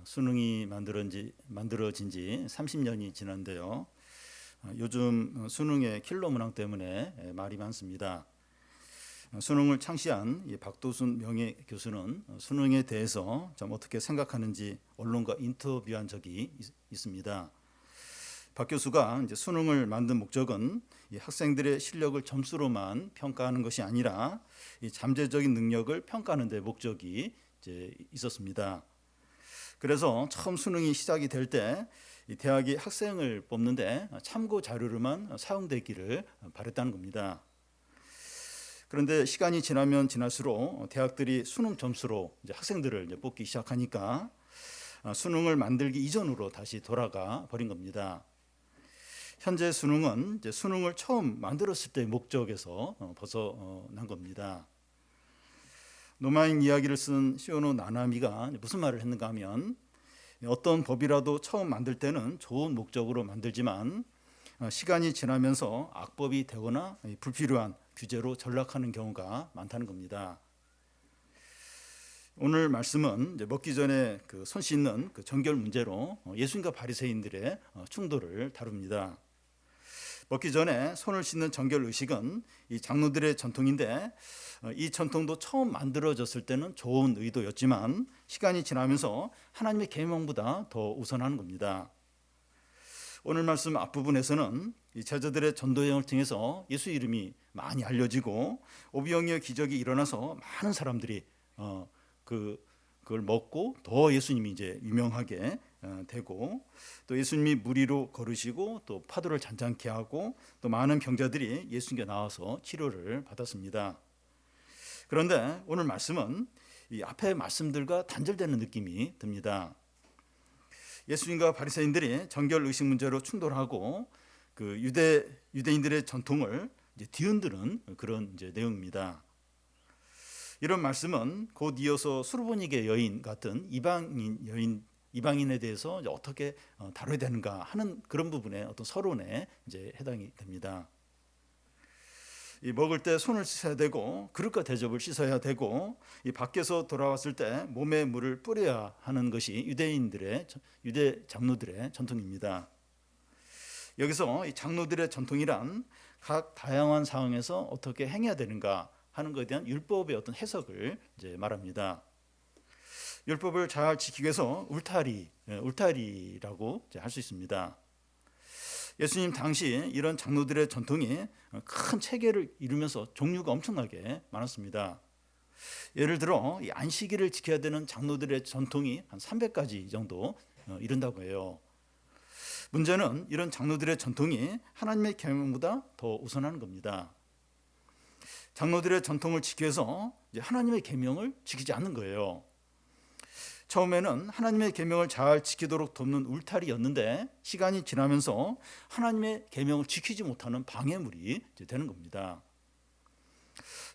수능이 만들어진 지 30년이 지났는데요. 요즘 수능의 킬러 문항 때문에 말이 많습니다. 수능을 창시한 이 박도순 명예 교수는 수능에 대해서 좀 어떻게 생각하는지 언론과 인터뷰한 적이 있습니다. 박 교수가 이제 수능을 만든 목적은 이 학생들의 실력을 점수로만 평가하는 것이 아니라 이 잠재적인 능력을 평가하는 데 목적이 이제 있었습니다. 그래서 처음 수능이 시작이 될 때 대학이 학생을 뽑는데 참고 자료로만 사용되기를 바랬다는 겁니다. 그런데 시간이 지나면 지날수록 대학들이 수능 점수로 이제 학생들을 이제 뽑기 시작하니까 수능을 만들기 이전으로 다시 돌아가 버린 겁니다. 현재 수능은 이제 수능을 처음 만들었을 때의 목적에서 벗어난 겁니다. 노마인 이야기를 쓴 시오노 나나미가 무슨 말을 했는가 하면, 어떤 법이라도 처음 만들 때는 좋은 목적으로 만들지만 시간이 지나면서 악법이 되거나 불필요한 규제로 전락하는 경우가 많다는 겁니다. 오늘 말씀은 이제 먹기 전에 손 씻는 정결 문제로 예수님과 바리새인들의 충돌을 다룹니다. 먹기 전에 손을 씻는 정결 의식은 이 장로들의 전통인데, 이 전통도 처음 만들어졌을 때는 좋은 의도였지만 시간이 지나면서 하나님의 계명보다 더 우선하는 겁니다. 오늘 말씀 앞부분에서는 이 제자들의 전도 여행을 통해서 예수 이름이 많이 알려지고 오병이어 기적이 일어나서 많은 사람들이 그걸 먹고 더 예수님이 이제 유명하게 되고, 또 예수님이 물 위로 걸으시고 또 파도를 잔잔케 하고 또 많은 병자들이 예수님께 나와서 치료를 받았습니다. 그런데 오늘 말씀은 이 앞의 말씀들과 단절되는 느낌이 듭니다. 예수님과 바리새인들이 정결 의식 문제로 충돌하고 유대인들의 전통을 이제 뒤흔드는 그런 이제 내용입니다. 이런 말씀은 곧 이어서 수르보니게 여인 같은 이방인에 대해서 어떻게 다뤄야 되는가 하는 그런 부분의 어떤 서론에 이제 해당이 됩니다. 이 먹을 때 손을 씻어야 되고 그릇과 대접을 씻어야 되고, 이 밖에서 돌아왔을 때 몸에 물을 뿌려야 하는 것이 유대 장로들의 전통입니다. 여기서 이 장로들의 전통이란 각 다양한 상황에서 어떻게 행해야 되는가 하는 것에 대한 율법의 어떤 해석을 이제 말합니다. 율법을 잘 지키기 위해서 울타리라고 할 수 있습니다. 예수님 당시 이런 장로들의 전통이 큰 체계를 이루면서 종류가 엄청나게 많았습니다. 예를 들어 이 안식일을 지켜야 되는 장로들의 전통이 한 300가지 정도 이른다고 해요. 문제는 이런 장로들의 전통이 하나님의 계명보다 더 우선하는 겁니다. 장로들의 전통을 지키기 위해서 하나님의 계명을 지키지 않는 거예요. 처음에는 하나님의 계명을 잘 지키도록 돕는 울타리였는데 시간이 지나면서 하나님의 계명을 지키지 못하는 방해물이 되는 겁니다.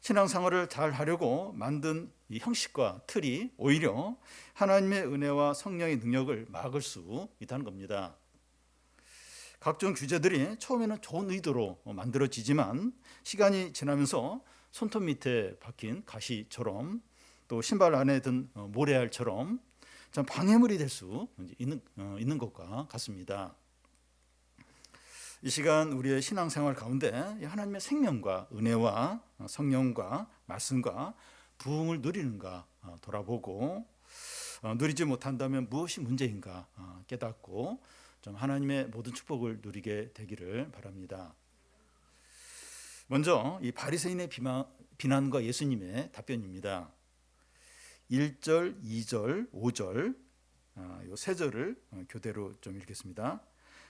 신앙생활을 잘 하려고 만든 이 형식과 틀이 오히려 하나님의 은혜와 성령의 능력을 막을 수 있다는 겁니다. 각종 규제들이 처음에는 좋은 의도로 만들어지지만 시간이 지나면서 손톱 밑에 박힌 가시처럼 또 신발 안에 든 모래알처럼 참 방해물이 될 수 있는 것과 같습니다. 이 시간 우리의 신앙생활 가운데 하나님의 생명과 은혜와 성령과 말씀과 부흥을 누리는가 돌아보고, 누리지 못한다면 무엇이 문제인가 깨닫고 좀 하나님의 모든 축복을 누리게 되기를 바랍니다. 먼저 이 바리새인의 비난과 예수님의 답변입니다. 1절, 2절, 5절 이 세 절을 교대로 좀 읽겠습니다.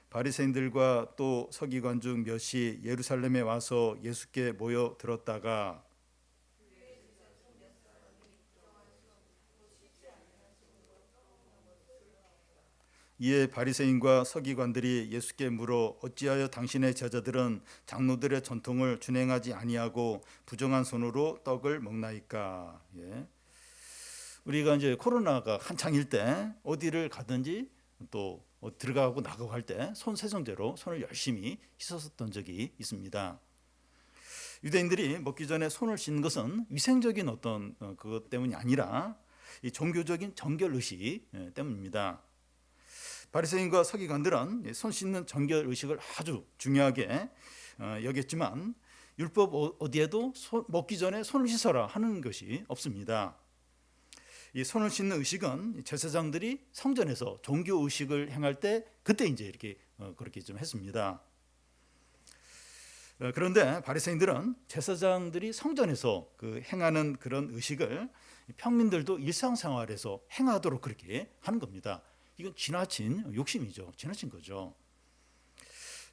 바리새인들과 또 서기관 중 몇이 예루살렘에 와서 예수께 모여 들었다가 이에 바리새인과 서기관들이 예수께 물어 어찌하여 당신의 제자들은 장로들의 전통을 준행하지 아니하고 부정한 손으로 떡을 먹나이까. 우리가 이제 코로나가 한창일 때 어디를 가든지 또 들어가고 나가고 할 때 손 세정제로 손을 열심히 씻었던 적이 있습니다. 유대인들이 먹기 전에 손을 씻는 것은 위생적인 어떤 그것 때문이 아니라 이 종교적인 정결 의식 때문입니다. 바리새인과 서기관들은 손 씻는 정결 의식을 아주 중요하게 여겼지만 율법 어디에도 먹기 전에 손을 씻어라 하는 것이 없습니다. 이 손을 씻는 의식은 제사장들이 성전에서 종교 의식을 행할 때 그때 이제 이렇게 그렇게 좀 했습니다. 그런데 바리새인들은 제사장들이 성전에서 그 행하는 그런 의식을 평민들도 일상생활에서 행하도록 그렇게 하는 겁니다. 이건 지나친 욕심이죠. 지나친 거죠.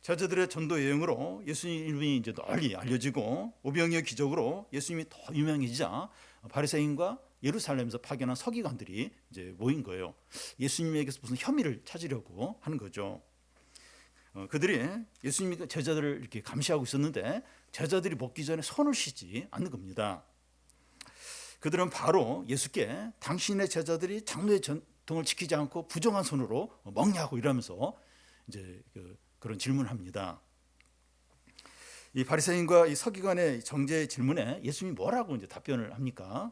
제자들의 전도 여행으로 예수님이 이제 널리 알려지고 오병이어 기적으로 예수님이 더 유명해지자 바리새인과 예루살렘에서 파견한 서기관들이 이제 모인 거예요. 예수님에게서 무슨 혐의를 찾으려고 하는 거죠. 그들이 예수님이 제자들을 이렇게 감시하고 있었는데 제자들이 먹기 전에 손을 씻지 않는 겁니다. 그들은 바로 예수께 당신의 제자들이 장로의 전통을 지키지 않고 부정한 손으로 먹냐고 이러면서 이제 그런 질문을 합니다. 이 바리새인과 이 서기관의 정죄의 질문에 예수님이 뭐라고 이제 답변을 합니까?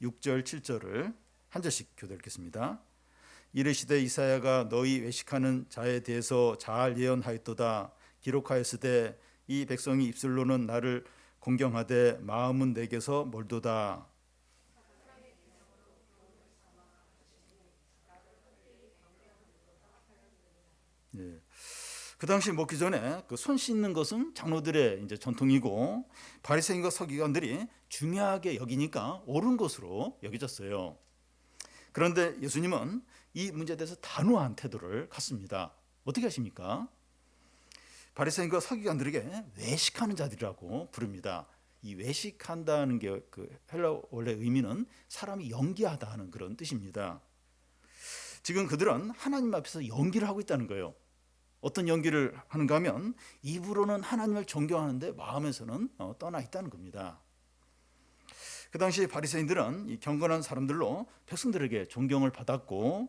6절, 7절을 한 절씩 교독 읽겠습니다. 이르시되 이사야가 너희 외식하는 자에 대해서 잘 예언하였도다. 기록하였으되 이 백성이 입술로는 나를 공경하되 마음은 내게서 멀도다. 예. 그 당시 먹기 전에 그 손 씻는 것은 장로들의 이제 전통이고 바리새인과 서기관들이 중요하게 여기니까 옳은 것으로 여겨졌어요. 그런데 예수님은 이 문제에 대해서 단호한 태도를 갖습니다. 어떻게 하십니까? 바리새인과 서기관들에게 외식하는 자들이라고 부릅니다. 이 외식한다는 게 그 헬라 원래 의미는 사람이 연기하다 하는 그런 뜻입니다. 지금 그들은 하나님 앞에서 연기를 하고 있다는 거예요. 어떤 연기를 하는가 하면 입으로는 하나님을 존경하는데 마음에서는 떠나 있다는 겁니다. 그 당시 바리새인들은 이 경건한 사람들로 백성들에게 존경을 받았고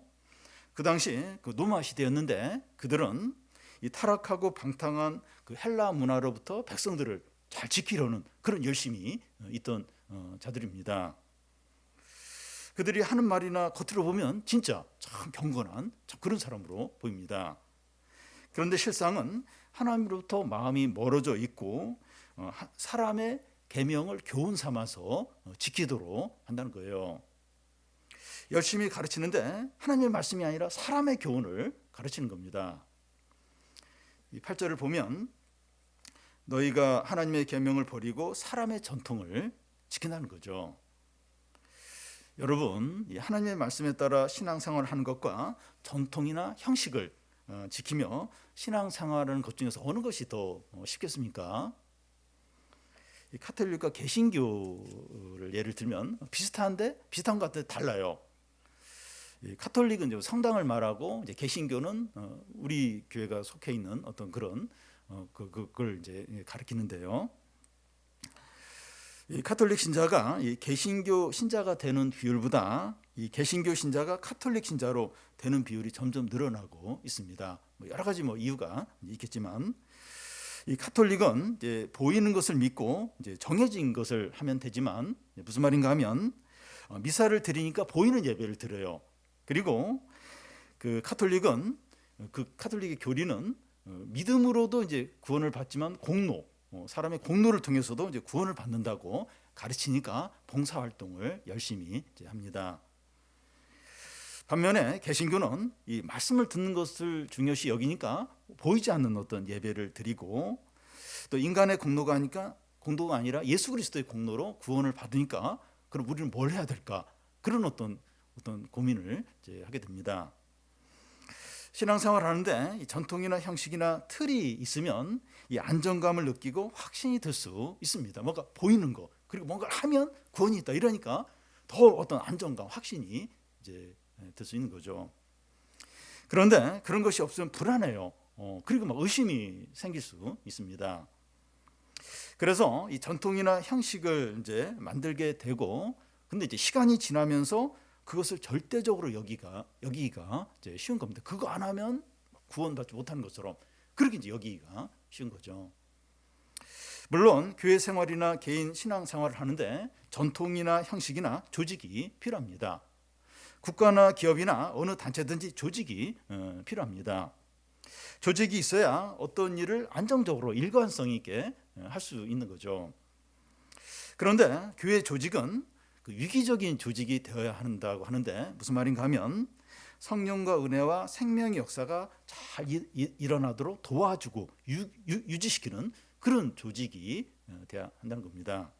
그 당시 그 로마 시대였는데 그들은 이 타락하고 방탕한 그 헬라 문화로부터 백성들을 잘 지키려는 그런 열심이 있던 자들입니다. 그들이 하는 말이나 겉으로 보면 진짜 참 경건한 참 그런 사람으로 보입니다. 그런데 실상은 하나님으로부터 마음이 멀어져 있고 사람의 계명을 교훈 삼아서 지키도록 한다는 거예요. 열심히 가르치는데 하나님의 말씀이 아니라 사람의 교훈을 가르치는 겁니다. 이 8절을 보면 너희가 하나님의 계명을 버리고 사람의 전통을 지킨다는 거죠. 여러분, 이 하나님의 말씀에 따라 신앙생활을 하는 것과 전통이나 형식을 지키며 신앙생활하는 것 중에서 어느 것이 더 쉽겠습니까? 이 카톨릭과 개신교를 예를 들면 비슷한데 비슷한 것 같아도 달라요. 이 카톨릭은 이제 성당을 말하고 이제 개신교는 우리 교회가 속해 있는 어떤 그런 그걸 이제 가리키는데요. 이 카톨릭 신자가 이 개신교 신자가 되는 비율보다 이 개신교 신자가 카톨릭 신자로 되는 비율이 점점 늘어나고 있습니다. 여러 가지 이유가 있겠지만 이 카톨릭은 이제 보이는 것을 믿고 이제 정해진 것을 하면 되지만 무슨 말인가 하면 미사를 드리니까 보이는 예배를 드려요. 그리고 그 카톨릭은 그 카톨릭의 교리는 믿음으로도 이제 구원을 받지만 공로 사람의 공로를 통해서도 이제 구원을 받는다고 가르치니까 봉사 활동을 열심히 이제 합니다. 반면에 개신교는 이 말씀을 듣는 것을 중요시 여기니까 보이지 않는 어떤 예배를 드리고 또 인간의 공로가 아니라 예수 그리스도의 공로로 구원을 받으니까 그럼 우리는 뭘 해야 될까? 그런 어떤 고민을 이제 하게 됩니다. 신앙생활 하는데 이 전통이나 형식이나 틀이 있으면 이 안정감을 느끼고 확신이 들 수 있습니다. 뭔가 보이는 거 그리고 뭔가를 하면 구원이 있다 이러니까 더 어떤 안정감, 확신이 이제 들 수 있는 거죠. 그런데 그런 것이 없으면 불안해요. 그리고 막 의심이 생길 수 있습니다. 그래서 이 전통이나 형식을 이제 만들게 되고, 근데 이제 시간이 지나면서 그것을 절대적으로 여기기가 이제 쉬운 겁니다. 그거 안 하면 구원받지 못하는 것처럼 그렇게 이제 여기기가 쉬운 거죠. 물론 교회 생활이나 개인 신앙 생활을 하는데 전통이나 형식이나 조직이 필요합니다. 국가나 기업이나 어느 단체든지 조직이 필요합니다. 조직이 있어야 어떤 일을 안정적으로 일관성 있게 할 수 있는 거죠. 그런데 교회 조직은 그 위기적인 조직이 되어야 한다고 하는데 무슨 말인가 하면 성령과 은혜와 생명의 역사가 잘 일어나도록 도와주고 유지시키는 그런 조직이 되어야 한다는 겁니다.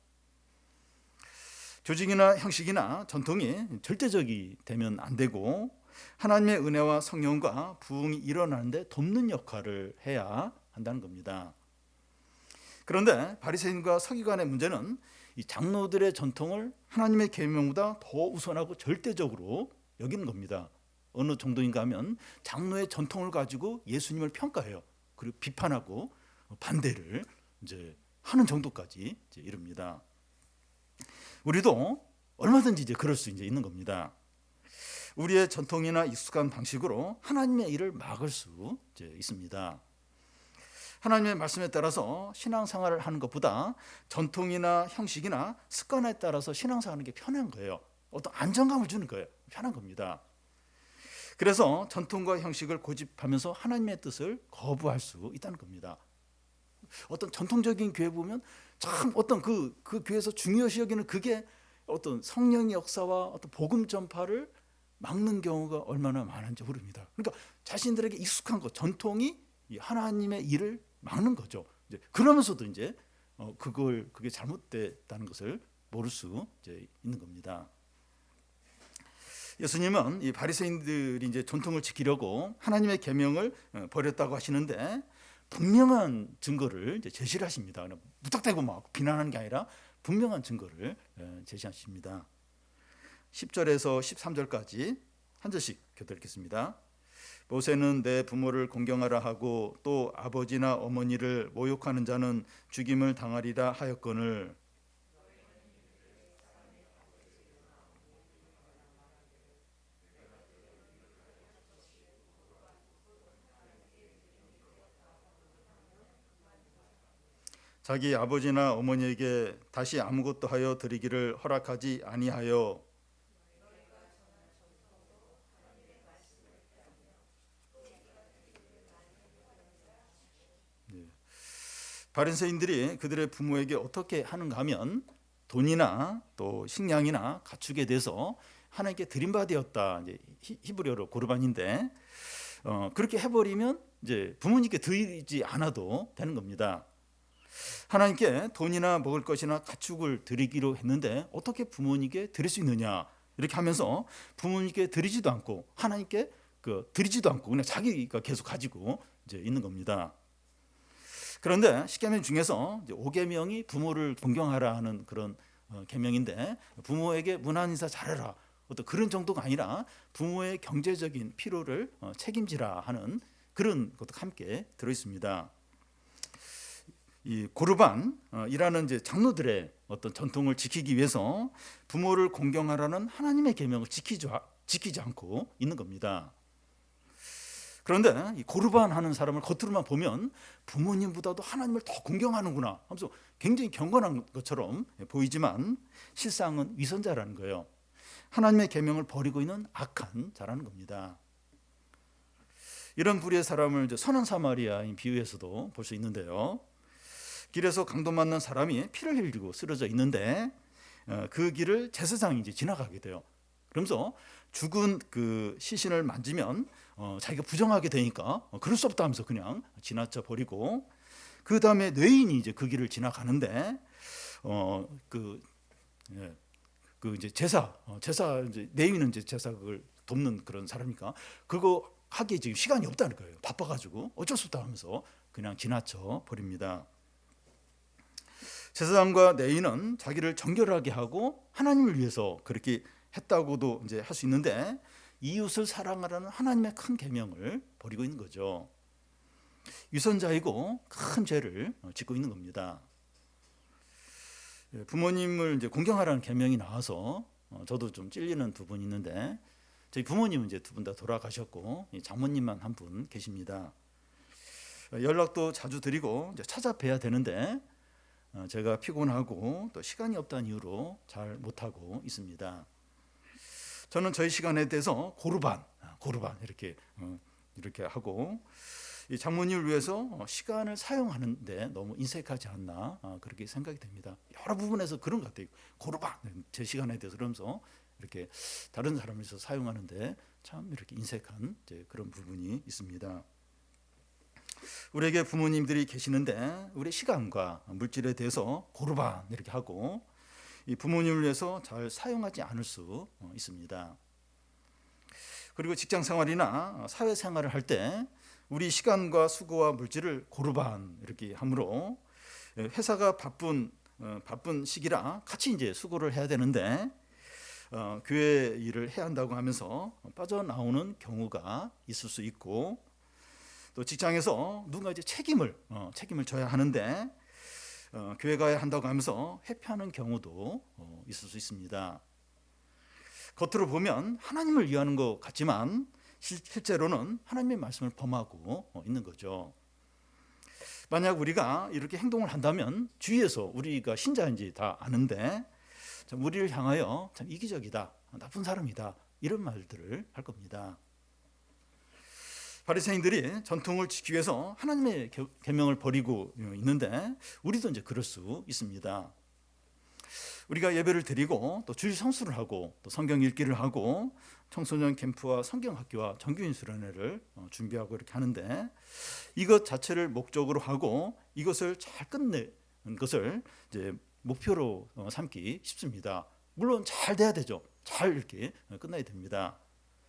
조직이나 형식이나 전통이 절대적이 되면 안 되고 하나님의 은혜와 성령과 부흥이 일어나는데 돕는 역할을 해야 한다는 겁니다. 그런데 바리새인과 서기관의 문제는 이 장로들의 전통을 하나님의 계명보다 더 우선하고 절대적으로 여기는 겁니다. 어느 정도인가 하면 장로의 전통을 가지고 예수님을 평가해요. 그리고 비판하고 반대를 이제 하는 정도까지 이제 이릅니다. 우리도 얼마든지 이제 그럴 수 이제 있는 겁니다. 우리의 전통이나 익숙한 방식으로 하나님의 일을 막을 수 이제 있습니다. 하나님의 말씀에 따라서 신앙생활을 하는 것보다 전통이나 형식이나 습관에 따라서 신앙생활하는 게 편한 거예요. 어떤 안정감을 주는 거예요. 편한 겁니다. 그래서 전통과 형식을 고집하면서 하나님의 뜻을 거부할 수 있다는 겁니다. 어떤 전통적인 교회 보면 참 어떤 그 교회에서 중요시 여기는 그게 어떤 성령의 역사와 어떤 복음 전파를 막는 경우가 얼마나 많은지 모릅니다. 그러니까 자신들에게 익숙한 것, 전통이 하나님의 일을 막는 거죠. 이제 그러면서도 이제 그게 잘못됐다는 것을 모를 수 이제 있는 겁니다. 예수님은 이 바리새인들이 이제 전통을 지키려고 하나님의 계명을 버렸다고 하시는데 분명한 증거를 이제 제시를 하십니다. 무턱대고 막 비난하는 게 아니라 분명한 증거를 제시하십니다. 10절에서 13절까지 한 절씩 교독 읽겠습니다. 모세는 내 부모를 공경하라 하고 또 아버지나 어머니를 모욕하는 자는 죽임을 당하리라 하였거늘 자기 아버지나 어머니에게 다시 아무것도 하여 드리기를 허락하지 아니하여 바리새인들이 그들의 부모에게 어떻게 하는가 하면 돈이나 또 식량이나 가축에 대해서 하나님께 드림받았다. 이제 히브리어로 고르반인데 그렇게 해버리면 이제 부모님께 드리지 않아도 되는 겁니다. 하나님께 돈이나 먹을 것이나 가축을 드리기로 했는데 어떻게 부모님께 드릴 수 있느냐 이렇게 하면서 부모님께 드리지도 않고 하나님께 드리지도 않고 그냥 자기가 계속 가지고 이제 있는 겁니다. 그런데 십계명 중에서 5계명이 부모를 존경하라 하는 그런 계명인데 부모에게 문안 인사 잘해라 어떤 그런 정도가 아니라 부모의 경제적인 필요를 책임지라 하는 그런 것도 함께 들어 있습니다. 이 고르반이라는 이제 장로들의 어떤 전통을 지키기 위해서 부모를 공경하라는 하나님의 계명을 지키지 않고 있는 겁니다. 그런데 이 고르반 하는 사람을 겉으로만 보면 부모님보다도 하나님을 더 공경하는구나 하면서 굉장히 경건한 것처럼 보이지만 실상은 위선자라는 거예요. 하나님의 계명을 버리고 있는 악한 자라는 겁니다. 이런 부류의 사람을 이제 선한 사마리아인 비유에서도 볼 수 있는데요. 길에서 강도 맞는 사람이 피를 흘리고 쓰러져 있는데 그 길을 제사장이 이제 지나가게 돼요. 그러면서 죽은 그 시신을 만지면 자기가 부정하게 되니까 그럴 수 없다 하면서 그냥 지나쳐 버리고 그 다음에 뇌인이 이제 그 길을 지나가는데 이제 제사 이제 뇌인은 이제 제사를 돕는 그런 사람이니까 그거 하기에 지금 시간이 없다는 거예요. 바빠가지고 어쩔 수 없다 하면서 그냥 지나쳐 버립니다. 제사장과 뇌인은 자기를 정결하게 하고 하나님을 위해서 그렇게 했다고도 이제 할 수 있는데 이웃을 사랑하라는 하나님의 큰 계명을 버리고 있는 거죠. 위선자이고 큰 죄를 짓고 있는 겁니다. 부모님을 이제 공경하라는 계명이 나와서 저도 좀 찔리는 부분이 있는데 저희 부모님은 이제 두 분 다 돌아가셨고 장모님만 한 분 계십니다. 연락도 자주 드리고 이제 찾아뵈야 되는데 제가 피곤하고 또 시간이 없다는 이유로 잘 못하고 있습니다. 저는 저희 시간에 대해서 고르반 이렇게 하고 이 장모님을 위해서 시간을 사용하는데 너무 인색하지 않나 그렇게 생각이 됩니다. 여러 부분에서 그런 것 같아요. 고르반 제 시간에 대해서 그러면서 이렇게 다른 사람을 위해서 사용하는데 참 이렇게 인색한 그런 부분이 있습니다. 우리에게 부모님들이 계시는데 우리 시간과 물질에 대해서 고르반 이렇게 하고 이 부모님을 위해서 잘 사용하지 않을 수 있습니다. 그리고 직장 생활이나 사회 생활을 할 때 우리 시간과 수고와 물질을 고르반 이렇게 함으로 회사가 바쁜 시기라 같이 이제 수고를 해야 되는데 교회 일을 해야 한다고 하면서 빠져나오는 경우가 있을 수 있고 또 직장에서 누군가 이제 책임을 져야 하는데 교회 가야 한다고 하면서 회피하는 경우도 있을 수 있습니다. 겉으로 보면 하나님을 위하는 것 같지만 실제로는 하나님의 말씀을 범하고 있는 거죠. 만약 우리가 이렇게 행동을 한다면 주위에서 우리가 신자인지 다 아는데 참 우리를 향하여 참 이기적이다, 나쁜 사람이다 이런 말들을 할 겁니다. 바리새인들이 전통을 지키기 위해서 하나님의 계명을 버리고 있는데 우리도 이제 그럴 수 있습니다. 우리가 예배를 드리고 또 주일 성수를 하고 또 성경 읽기를 하고 청소년 캠프와 성경학교와 정규인 수련회를 준비하고 이렇게 하는데 이것 자체를 목적으로 하고 이것을 잘 끝내는 것을 이제 목표로 삼기 쉽습니다. 물론 잘 돼야 되죠. 잘 이렇게 끝나야 됩니다.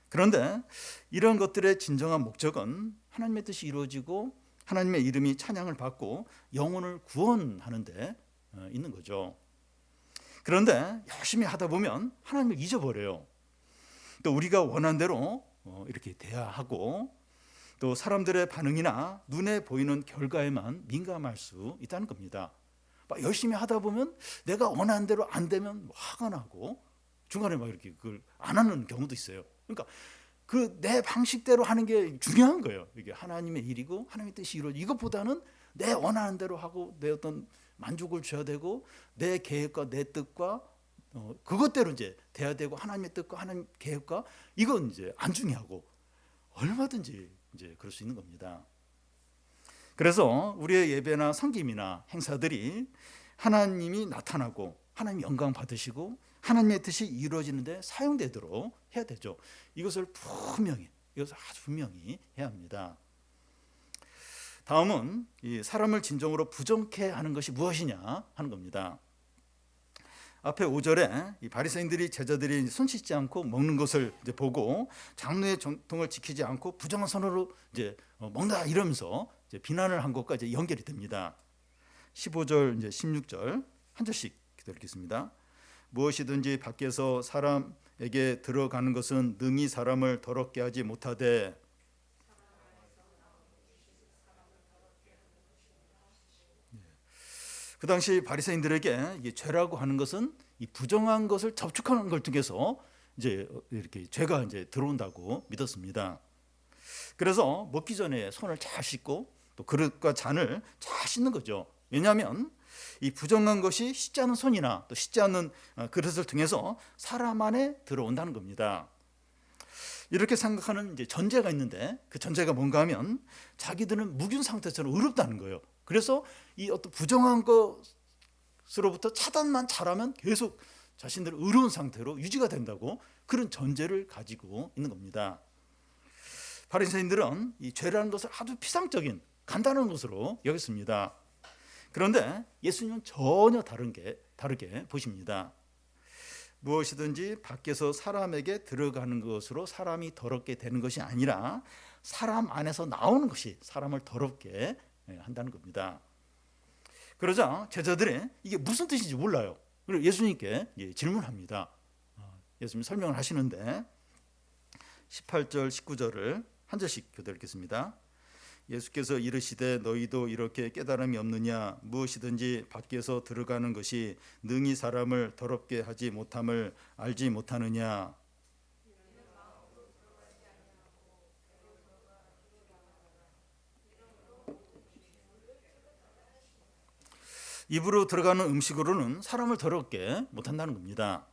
그런데 이런 것들의 진정한 목적은 하나님의 뜻이 이루어지고 하나님의 이름이 찬양을 받고 영혼을 구원하는 데 있는 거죠. 그런데 열심히 하다 보면 하나님을 잊어버려요. 또 우리가 원한 대로 이렇게 돼야 하고 또 사람들의 반응이나 눈에 보이는 결과에만 민감할 수 있다는 겁니다. 열심히 하다 보면 내가 원하는 대로 안 되면 화가 나고 중간에 막 이렇게 그걸 안 하는 경우도 있어요. 그러니까 그 내 방식대로 하는 게 중요한 거예요. 이게 하나님의 일이고 하나님의 뜻이 이루어지고 이것보다는 내 원하는 대로 하고 내 어떤 만족을 줘야 되고 내 계획과 내 뜻과 그것대로 이제 돼야 되고 하나님의 뜻과 하나님 계획과 이건 이제 안 중요하고 얼마든지 이제 그럴 수 있는 겁니다. 그래서 우리의 예배나 섬김이나 행사들이 하나님이 나타나고 하나님 영광 받으시고 하나님의 뜻이 이루어지는데 사용되도록 해야 되죠. 이것을 아주 분명히 해야 합니다. 다음은 이 사람을 진정으로 부정케 하는 것이 무엇이냐 하는 겁니다. 앞에 5절에 이 바리새인들이 제자들이 손 씻지 않고 먹는 것을 이제 보고 장로의 전통을 지키지 않고 부정한 선으로 이제 먹는다 이러면서 이제 비난을 한 것과 이제 연결이 됩니다. 15절 이제 16절 한 절씩 기도하겠습니다. 무엇이든지 밖에서 사람에게 들어가는 것은 능히 사람을 더럽게 하지 못하되 그 당시 바리새인들에게 이게 죄라고 하는 것은 이 부정한 것을 접촉하는 걸 통해서 이제 이렇게 죄가 이제 들어온다고 믿었습니다. 그래서 먹기 전에 손을 잘 씻고 또 그릇과 잔을 잘 씻는 거죠. 왜냐하면 이 부정한 것이 씻지 않은 손이나 또 씻지 않는 그릇을 통해서 사람 안에 들어온다는 겁니다. 이렇게 생각하는 이제 전제가 있는데 그 전제가 뭔가 하면 자기들은 묵은 상태처럼 의롭다는 거예요. 그래서 이 어떤 부정한 것으로부터 차단만 잘하면 계속 자신들은 의로운 상태로 유지가 된다고 그런 전제를 가지고 있는 겁니다. 바리새인들은 이 죄라는 것을 아주 피상적인 간단한 것으로 여겼습니다. 그런데 예수님은 전혀 다르게 보십니다. 무엇이든지 밖에서 사람에게 들어가는 것으로 사람이 더럽게 되는 것이 아니라 사람 안에서 나오는 것이 사람을 더럽게 한다는 겁니다. 그러자 제자들이 이게 무슨 뜻인지 몰라요. 그리고 예수님께 질문합니다. 예수님 설명을 하시는데 18절 19절을 한 절씩 교대하겠습니다. 예수께서 이르시되 너희도 이렇게 깨달음이 없느냐 무엇이든지 밖에서 들어가는 것이 능히 사람을 더럽게 하지 못함을 알지 못하느냐. 입으로 들어가는 음식으로는 사람을 더럽게 못한다는 겁니다.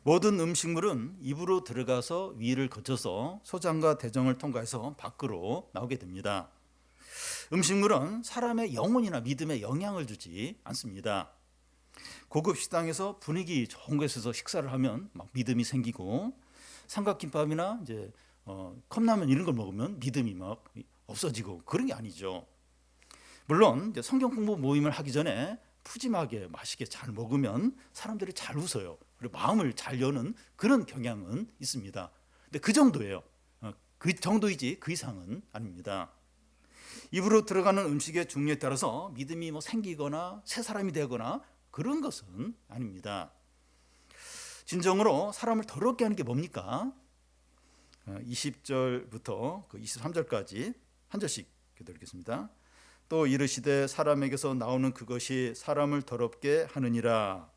모든 음식물은 입으로 들어가서 위를 거쳐서 소장과 대정을 통과해서 밖으로 나오게 됩니다. 음식물은 사람의 영혼이나 믿음에 영향을 주지 않습니다. 고급 식당에서 분위기 좋은 곳에서 식사를 하면 막 믿음이 생기고, 삼각김밥이나 이제 컵라면 이런 걸 먹으면 믿음이 막 없어지고 그런 게 아니죠. 물론 이제 성경 공부 모임을 하기 전에 푸짐하게 맛있게 잘 먹으면 사람들이 잘 웃어요. 그리고 마음을 잘 여는 그런 경향은 있습니다. 근데 그 정도예요. 그 정도이지 그 이상은 아닙니다. 입으로 들어가는 음식의 종류에 따라서 믿음이 뭐 생기거나 새 사람이 되거나 그런 것은 아닙니다. 진정으로 사람을 더럽게 하는 게 뭡니까? 20절부터 23절까지 한 절씩 읽겠습니다. 또 이르시되 사람에게서 나오는 그것이 사람을 더럽게 하느니라.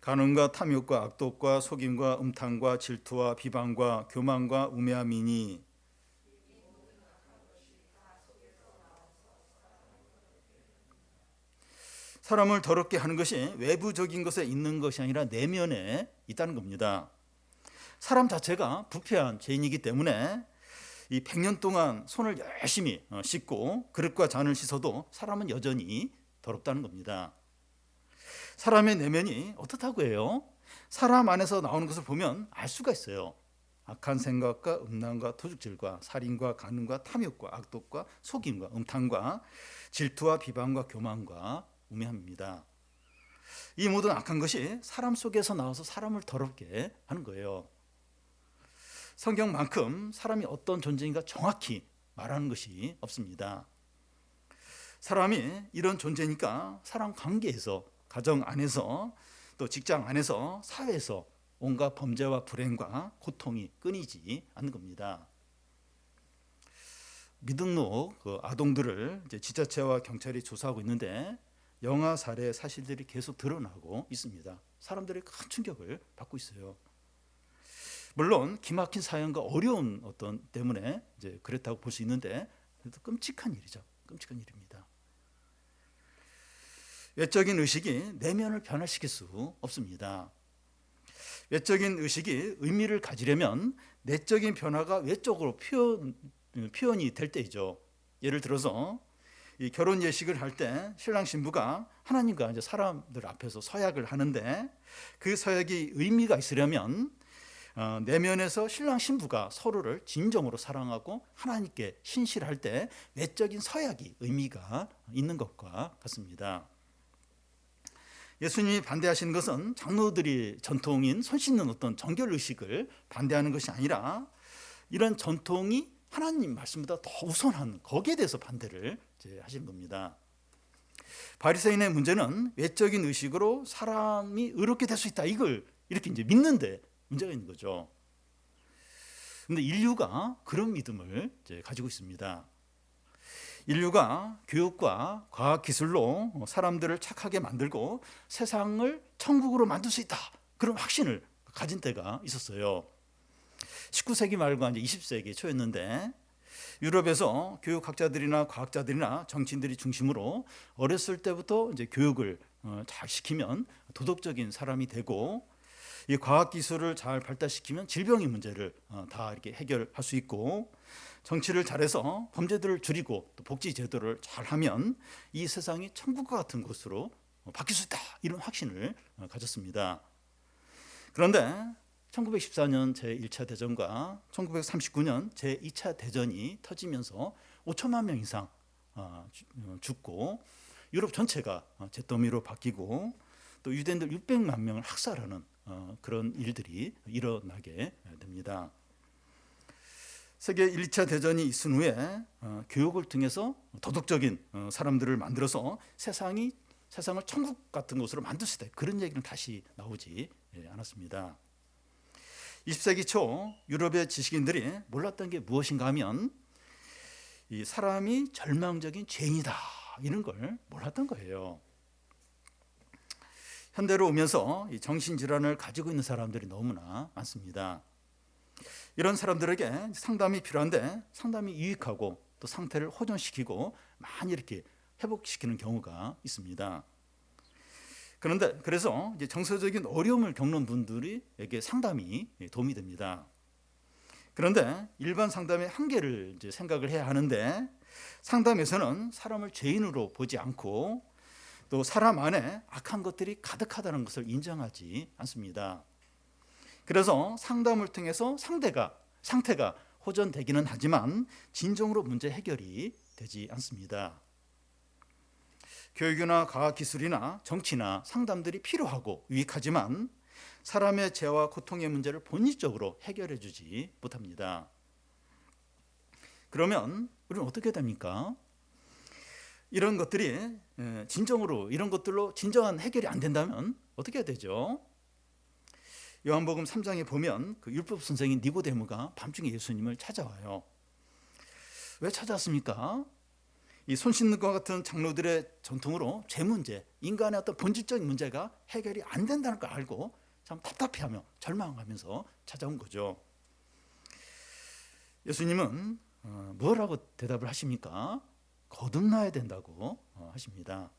간음과 탐욕과 악독과 속임과 음탕과 질투와 비방과 교만과 우매함이니, 사람을 더럽게 하는 것이 외부적인 것에 있는 것이 아니라 내면에 있다는 겁니다. 사람 자체가 부패한 죄인이기 때문에 이 100년 동안 손을 열심히 씻고 그릇과 잔을 씻어도 사람은 여전히 더럽다는 겁니다. 사람의 내면이 어떻다고 해요? 사람 안에서 나오는 것을 보면 알 수가 있어요. 악한 생각과 음란과 도둑질과 살인과 간음과 탐욕과 악독과 속임과 음탕과 질투와 비방과 교만과 우매함입니다. 이 모든 악한 것이 사람 속에서 나와서 사람을 더럽게 하는 거예요. 성경만큼 사람이 어떤 존재인가 정확히 말하는 것이 없습니다. 사람이 이런 존재니까 사람 관계에서, 가정 안에서, 또 직장 안에서, 사회에서 온갖 범죄와 불행과 고통이 끊이지 않는 겁니다. 미등록 아동들을 이제 지자체와 경찰이 조사하고 있는데 영아 살해 사실들이 계속 드러나고 있습니다. 사람들이 큰 충격을 받고 있어요. 물론 기막힌 사연과 어려운 어떤 때문에 이제 그랬다고 볼 수 있는데 그래도 끔찍한 일이죠. 끔찍한 일입니다. 외적인 의식이 내면을 변화시킬 수 없습니다. 외적인 의식이 의미를 가지려면 내적인 변화가 외적으로 표현이 될 때이죠. 예를 들어서 이 결혼 예식을 할 때 신랑 신부가 하나님과 이제 사람들 앞에서 서약을 하는데 그 서약이 의미가 있으려면 내면에서 신랑 신부가 서로를 진정으로 사랑하고 하나님께 신실할 때 외적인 서약이 의미가 있는 것과 같습니다. 예수님이 반대하시는 것은 장로들이 전통인 손 씻는 어떤 정결 의식을 반대하는 것이 아니라 이런 전통이 하나님 말씀보다 더 우선한 거기에 대해서 반대를 하시는 겁니다. 바리새인의 문제는 외적인 의식으로 사람이 의롭게 될 수 있다, 이걸 이렇게 이제 믿는데 문제가 있는 거죠. 그런데 인류가 그런 믿음을 가지고 있습니다. 인류가 교육과 과학 기술로 사람들을 착하게 만들고 세상을 천국으로 만들 수 있다, 그런 확신을 가진 때가 있었어요. 19세기 말과 이제 20세기 초였는데 유럽에서 교육학자들이나 과학자들이나 정치인들이 중심으로 어렸을 때부터 이제 교육을 잘 시키면 도덕적인 사람이 되고, 이 과학 기술을 잘 발달시키면 질병의 문제를 다 이렇게 해결할 수 있고, 정치를 잘해서 범죄들을 줄이고 또 복지 제도를 잘하면 이 세상이 천국과 같은 곳으로 바뀔 수 있다, 이런 확신을 가졌습니다. 그런데 1914년 제1차 대전과 1939년 제2차 대전이 터지면서 5천만 명 이상 죽고 유럽 전체가 잿더미로 바뀌고 또 유대인들 600만 명을 학살하는 그런 일들이 일어나게 됩니다. 세계 1차 대전이 있은 후에 교육을 통해서 도덕적인 사람들을 만들어서 세상을 천국 같은 곳으로 만들 수 있다, 그런 얘기는 다시 나오지 않았습니다. 20세기 초 유럽의 지식인들이 몰랐던 게 무엇인가 하면 이 사람이 절망적인 죄인이다, 이런 걸 몰랐던 거예요. 현대로 오면서 이 정신질환을 가지고 있는 사람들이 너무나 많습니다. 이런 사람들에게 상담이 필요한데 상담이 유익하고 또 상태를 호전시키고 많이 이렇게 회복시키는 경우가 있습니다. 그런데 그래서 이제 정서적인 어려움을 겪는 분들에게 상담이 도움이 됩니다. 그런데 일반 상담의 한계를 이제 생각을 해야 하는데, 상담에서는 사람을 죄인으로 보지 않고 또 사람 안에 악한 것들이 가득하다는 것을 인정하지 않습니다. 그래서 상담을 통해서 상태가 호전되기는 하지만 진정으로 문제 해결이 되지 않습니다. 교육이나 과학기술이나 정치나 상담들이 필요하고 유익하지만 사람의 죄와 고통의 문제를 본질적으로 해결해 주지 못합니다. 그러면 우리는 어떻게 됩니까? 이런 것들이 진정으로 이런 것들로 진정한 해결이 안 된다면 어떻게 해야 되죠? 요한복음 3장에 보면 그 율법 선생인 니고데모가 밤중에 예수님을 찾아와요. 왜 찾아왔습니까? 이 손 씻는 것 같은 장로들의 전통으로 죄 문제, 인간의 어떤 본질적인 문제가 해결이 안 된다는 걸 알고 참 답답해하며 절망하면서 찾아온 거죠. 예수님은 뭐라고 대답을 하십니까? 거듭나야 된다고 하십니다.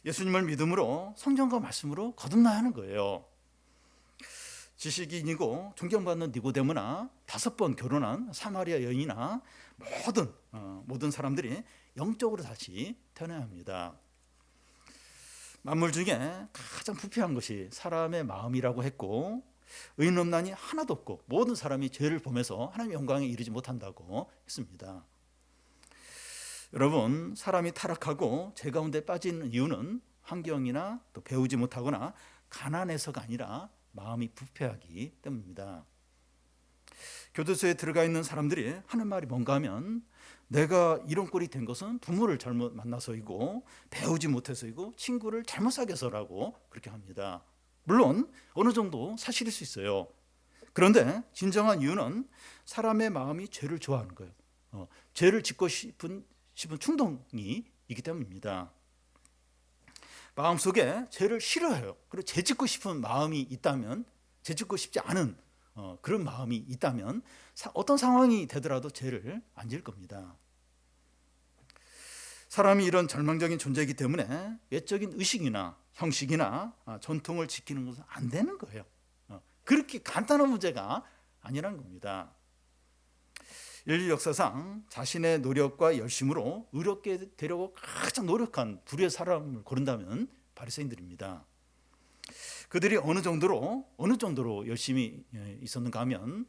예수님을 믿음으로 성경과 말씀으로 거듭나야 하는 거예요. 지식인이고 존경받는 니고데모나 5번 결혼한 사마리아 여인이나 모든 사람들이 영적으로 다시 태어나야 합니다. 만물 중에 가장 부패한 것이 사람의 마음이라고 했고, 의인 없나니 하나도 없고 모든 사람이 죄를 범해서 하나님의 영광에 이르지 못한다고 했습니다. 여러분, 사람이 타락하고 죄 가운데 빠지는 이유는 환경이나 또 배우지 못하거나 가난해서가 아니라 마음이 부패하기 때문입니다. 교도소에 들어가 있는 사람들이 하는 말이 뭔가 하면, 내가 이런 꼴이 된 것은 부모를 잘못 만나서이고 배우지 못해서이고 친구를 잘못 사귀어서라고 그렇게 합니다. 물론 어느 정도 사실일 수 있어요. 그런데 진정한 이유는 사람의 마음이 죄를 좋아하는 거예요. 죄를 짓고 싶은 충동이 있기 때문입니다. 마음속에 죄를 싫어해요. 그리고 죄 짓고 싶은 마음이 있다면, 죄 짓고 싶지 않은 그런 마음이 있다면 어떤 상황이 되더라도 죄를 안 지을 겁니다. 사람이 이런 절망적인 존재이기 때문에 외적인 의식이나 형식이나 전통을 지키는 것은 안 되는 거예요. 그렇게 간단한 문제가 아니라는 겁니다. 인류 역사상 자신의 노력과 열심으로 의롭게 되려고 가장 노력한 불의의 사람을 고른다면 바리새인들입니다. 그들이 어느 정도로 열심히 있었는가 하면,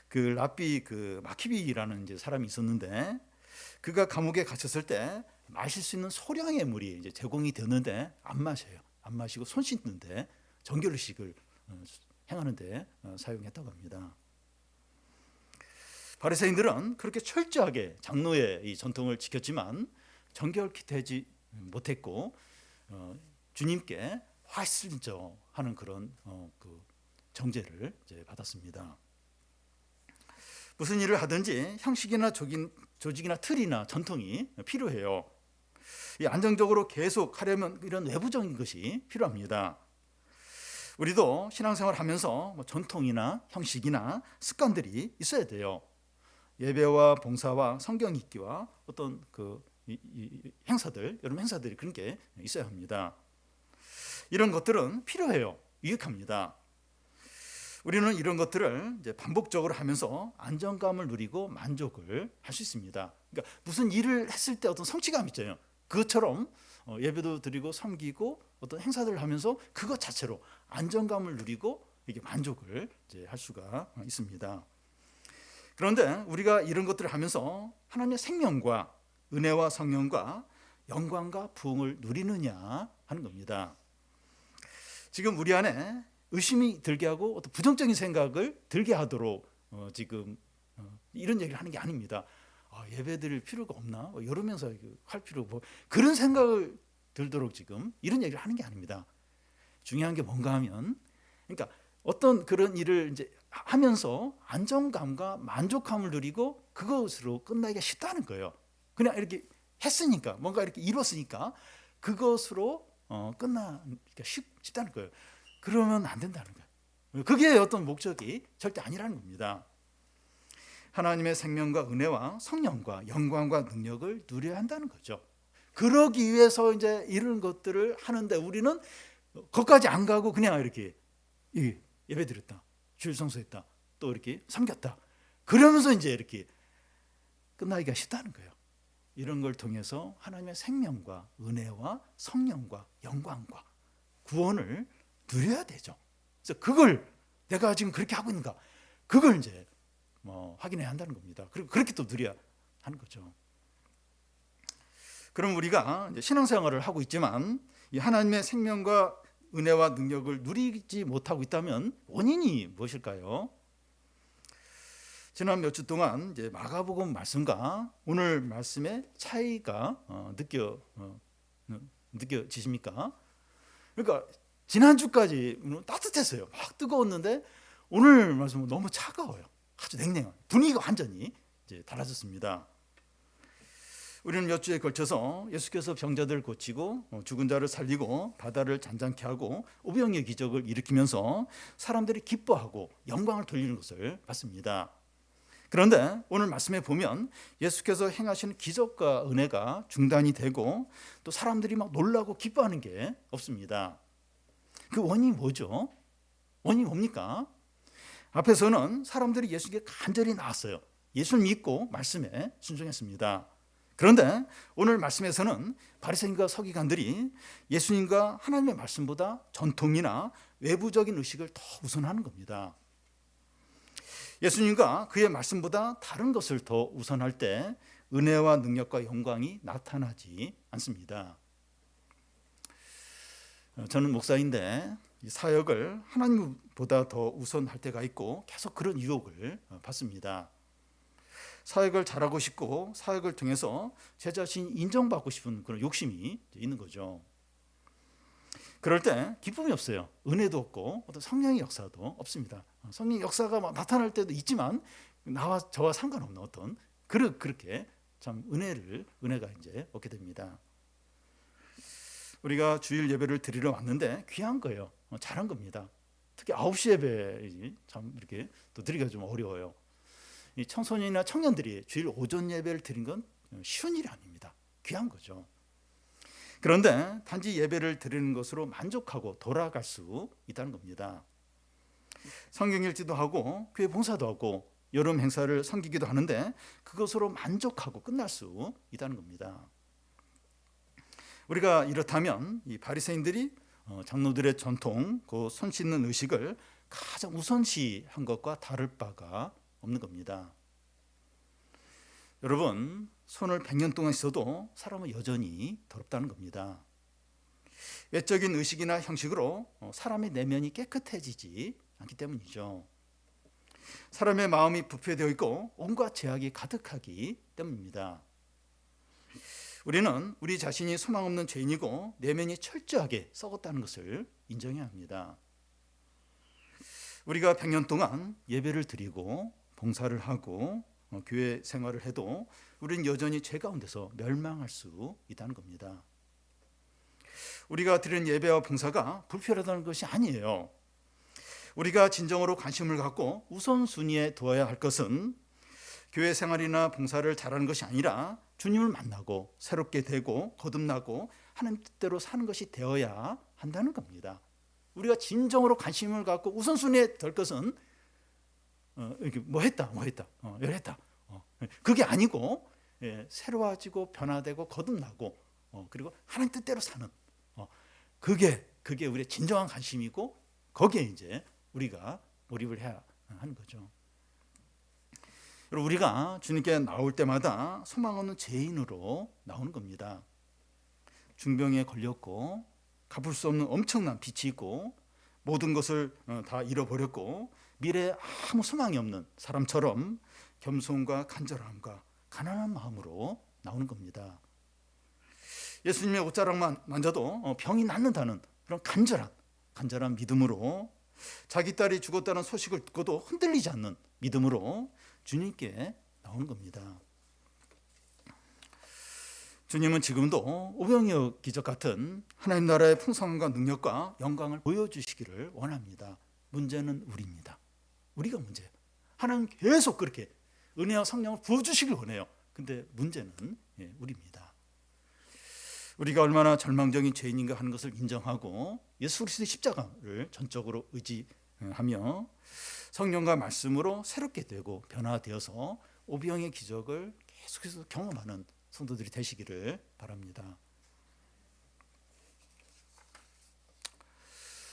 그 랍비 마키비라는 이제 사람이 있었는데, 그가 감옥에 갇혔을 때 마실 수 있는 소량의 물이 이제 제공이 되는데 안 마셔요. 안 마시고 손 씻는데, 정결의식을 행하는데 사용했다고 합니다. 바리새인들은 그렇게 철저하게 장로의 이 전통을 지켰지만 정결케 되지 못했고 주님께 화실저하는 그런 그 정죄를 이제 받았습니다. 무슨 일을 하든지 형식이나 조직이나 틀이나 전통이 필요해요. 이 안정적으로 계속 하려면 이런 외부적인 것이 필요합니다. 우리도 신앙생활 하면서 전통이나 형식이나 습관들이 있어야 돼요. 예배와 봉사와 성경 읽기와 어떤 행사들, 여러 행사들이 그런 게 있어야 합니다. 이런 것들은 필요해요. 유익합니다. 우리는 이런 것들을 이제 반복적으로 하면서 안정감을 누리고 만족을 할 수 있습니다. 그러니까 무슨 일을 했을 때 어떤 성취감 있잖아요. 그것처럼 예배도 드리고 섬기고 어떤 행사들을 하면서 그것 자체로 안정감을 누리고 이게 만족을 이제 할 수가 있습니다. 그런데 우리가 이런 것들을 하면서 하나님의 생명과 은혜와 성령과 영광과 부흥을 누리느냐 하는 겁니다. 지금 우리 안에 의심이 들게 하고 어떤 부정적인 생각을 들게 하도록 이런 얘기를 하는 게 아닙니다. 예배 드릴 필요가 없나? 이러면서 할 필요 그런 생각을 들도록 지금 이런 얘기를 하는 게 아닙니다. 중요한 게 뭔가 하면, 그러니까 어떤 그런 일을 이제 하면서 안정감과 만족감을 누리고 그것으로 끝나기가 쉽다는 거예요. 그냥 이렇게 했으니까, 뭔가 이렇게 이뤘으니까 그것으로 끝나기가 쉽다는 거예요. 그러면 안 된다는 거예요. 그게 어떤 목적이 절대 아니라는 겁니다. 하나님의 생명과 은혜와 성령과 영광과 능력을 누려야 한다는 거죠. 그러기 위해서 이제 이런 것들을 하는데 우리는 거기까지 안 가고 그냥 이렇게 예배드렸다, 주일 성수했다, 또 이렇게 섬겼다, 그러면서 이제 이렇게 끝나기가 쉽다는 거예요. 이런 걸 통해서 하나님의 생명과 은혜와 성령과 영광과 구원을 누려야 되죠. 그래서 그걸 내가 지금 그렇게 하고 있는가, 그걸 이제 확인해야 한다는 겁니다. 그리고 그렇게 또 누려야 하는 거죠. 그럼 우리가 이제 신앙생활을 하고 있지만 이 하나님의 생명과 은혜와 능력을 누리지 못하고 있다면 원인이 무엇일까요? 지난 몇 주 동안 이제 마가복음 말씀과 오늘 말씀의 차이가 느껴지십니까? 그러니까 지난주까지 따뜻했어요. 막 뜨거웠는데 오늘 말씀은 너무 차가워요. 아주 냉랭한 분위기가 완전히 이제 달라졌습니다. 우리는 몇 주에 걸쳐서 예수께서 병자들을 고치고 죽은 자를 살리고 바다를 잔잔케 하고 오병이의 기적을 일으키면서 사람들이 기뻐하고 영광을 돌리는 것을 봤습니다. 그런데 오늘 말씀에 보면 예수께서 행하시는 기적과 은혜가 중단이 되고 또 사람들이 막 놀라고 기뻐하는 게 없습니다. 그 원인이 뭐죠? 원인이 뭡니까? 앞에서는 사람들이 예수께 간절히 나왔어요. 예수를 믿고 말씀에 순종했습니다. 그런데 오늘 말씀에서는 바리새인과 서기관들이 예수님과 하나님의 말씀보다 전통이나 외부적인 의식을 더 우선하는 겁니다. 예수님과 그의 말씀보다 다른 것을 더 우선할 때 은혜와 능력과 영광이 나타나지 않습니다. 저는 목사인데 사역을 하나님보다 더 우선할 때가 있고 계속 그런 유혹을 받습니다. 사역을 잘하고 싶고 사역을 통해서 제 자신이 인정받고 싶은 그런 욕심이 있는 거죠. 그럴 때 기쁨이 없어요. 은혜도 없고 어떤 성령의 역사도 없습니다. 성령의 역사가 막 나타날 때도 있지만 저와 상관없는 어떤 그렇게 참 은혜가 이제 얻게 됩니다. 우리가 주일 예배를 드리러 왔는데 귀한 거예요. 잘한 겁니다. 특히 9시 예배 참 이렇게 또 드리기가 좀 어려워요. 이 청소년이나 청년들이 주일 오전 예배를 드린 건 쉬운 일이 아닙니다. 귀한 거죠. 그런데 단지 예배를 드리는 것으로 만족하고 돌아갈 수 있다는 겁니다. 성경 읽기도 하고 교회 봉사도 하고 여름 행사를 섬기기도 하는데 그것으로 만족하고 끝날 수 있다는 겁니다. 우리가 이렇다면 이 바리새인들이 장로들의 전통, 그 손 씻는 의식을 가장 우선시한 것과 다를 바가 없는 겁니다. 여러분, 손을 100년 동안 씻어도 사람은 여전히 더럽다는 겁니다. 외적인 의식이나 형식으로 사람의 내면이 깨끗해지지 않기 때문이죠. 사람의 마음이 부패되어 있고 온갖 죄악이 가득하기 때문입니다. 우리는 우리 자신이 소망 없는 죄인이고 내면이 철저하게 썩었다는 것을 인정해야 합니다. 우리가 100년 동안 예배를 드리고 봉사를 하고 교회 생활을 해도 우리는 여전히 죄 가운데서 멸망할 수 있다는 겁니다. 우리가 드리는 예배와 봉사가 불필요하다는 것이 아니에요. 우리가 진정으로 관심을 갖고 우선순위에 두어야 할 것은 교회 생활이나 봉사를 잘하는 것이 아니라 주님을 만나고 새롭게 되고 거듭나고 하나님 뜻대로 사는 것이 되어야 한다는 겁니다. 우리가 진정으로 관심을 갖고 우선순위에 될 것은 이렇게 뭐 했다 열했다 그게 아니고 새로워지고 변화되고 거듭나고 그리고 하나님 뜻대로 사는 그게 우리의 진정한 관심이고 거기에 이제 우리가 몰입을 해야 하는 거죠. 우리가 주님께 나올 때마다 소망 없는 죄인으로 나오는 겁니다. 중병에 걸렸고 갚을 수 없는 엄청난 빚이 있고 모든 것을 다 잃어버렸고 미래에 아무 소망이 없는 사람처럼 겸손과 간절함과 가난한 마음으로 나오는 겁니다. 예수님의 옷자락만 만져도 병이 낫는다는 그런 간절한 믿음으로 자기 딸이 죽었다는 소식을 듣고도 흔들리지 않는 믿음으로 주님께 나오는 겁니다. 주님은 지금도 오병이어 기적 같은 하나님 나라의 풍성함과 능력과 영광을 보여주시기를 원합니다. 문제는 우리입니다. 우리가 문제예요. 하나님 계속 그렇게 은혜와 성령을 부어주시길 원해요. 근데 문제는 우리입니다. 우리가 얼마나 절망적인 죄인인가 하는 것을 인정하고 예수 그리스도의 십자가를 전적으로 의지하며 성령과 말씀으로 새롭게 되고 변화되어서 오병의 기적을 계속해서 경험하는 성도들이 되시기를 바랍니다.